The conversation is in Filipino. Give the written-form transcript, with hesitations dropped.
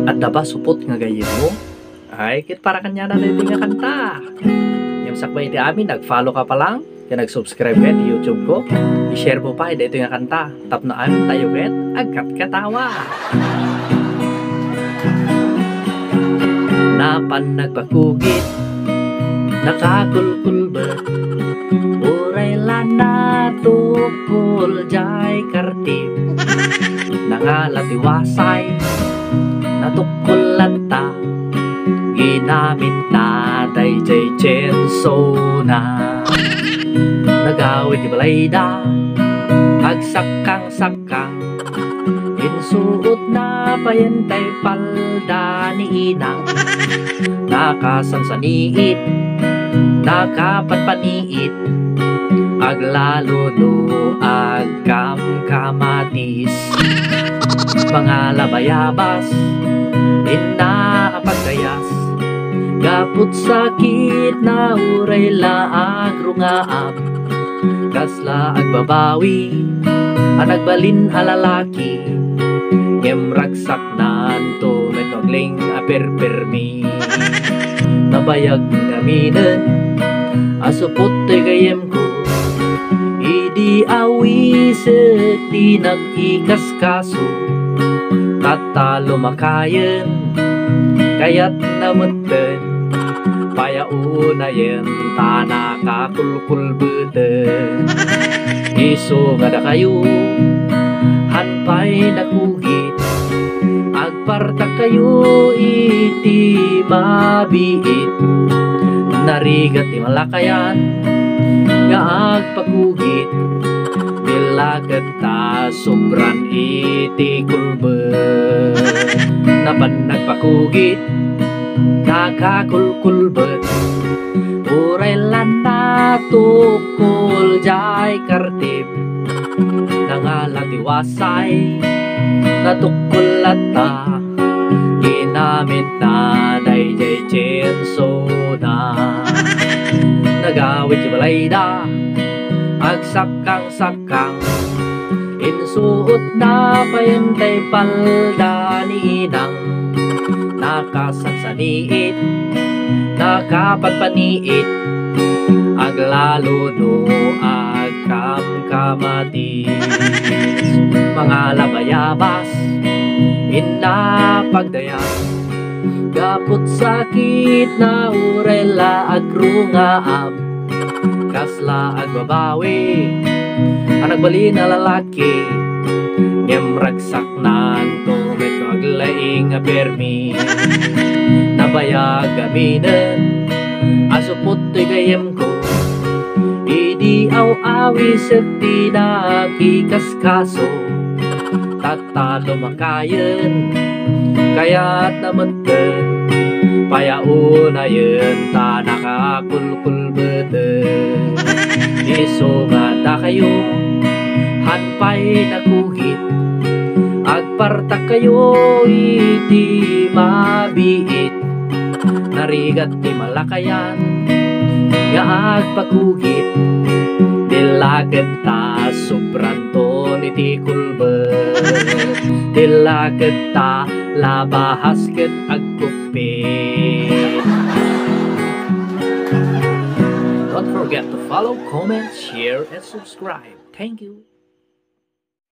At daba supot nga gayem mo. Ay, kit para kanya na dito nga kanta. Yung sakbay di amin, nag-follow ka pa lang. Kaya nag-subscribe ka di YouTube ko. I-share mo pa, dito nga kanta. Tap na amin tayo ket, agkat katawa. Napan nagpakugit, nakakulkulbet. Uray lana tukul jay kartib. Nangalatiwasay, natukul lata. Ginamit na day jay chenso na. Nagawid di balayda, agsakang-sakang. Insuot na payentay palda ni inang. Nakasansaniit, nakapanpaniit. Aglalo no agkam-kamatis. Mga labayabas, inaapagkayas. Gapot sakit na uray laag rungaam. Kasla agbabawi, anagbalin alalaki. Ragsak na anto metogling aperpermi. Nabayag ngaminen, asupot gayem ko. Idi awi sekti nag-ikas kaso. Tatalo makayen, kayat nameten. Payaunayen, tanaka kulkulbeten. Iso nga da kayo, hanpay nakugit. Agpartak kayo iti mabiit. Narigat ti malakayan, nga agpakugit. Bilagad ta sobran iti kulbet. Napan nagpakugit, nakakulkulbet. Uray lana tukul jay kartib. Nangalatiwasay, natukul lata. Ginamit na day jay chenso na. Nagawid si balayda, agsakang-sakang. Insuot na payentay palda ni inang. Nakasansaniit, nakapanpaniit. Aglalo no agkam-kamatis. Mga labayabas, inapagdayas. Gapot sakit na urela agrungaam. Kasla agbabawi, anagbalin na lalaki. Ragsak na anto meto aglaing apermi. Nabayag gaminen, asupot gayem ko. Idi aw-awi sekti nag-ikaskaso. Tatalo makayen, kaya't nameten. Payaunayen, tanakakulkulbeten. Iso nga da kayo, hanpay nakuhit. Agpartak kayo iti mabiit. Narigat ti malakayan, nga agpakugit. Dilagad ta sobranton iti kulbet. Dilagad ta labahas ket agkupit. Don't forget to follow, comment, share, and subscribe. Thank you.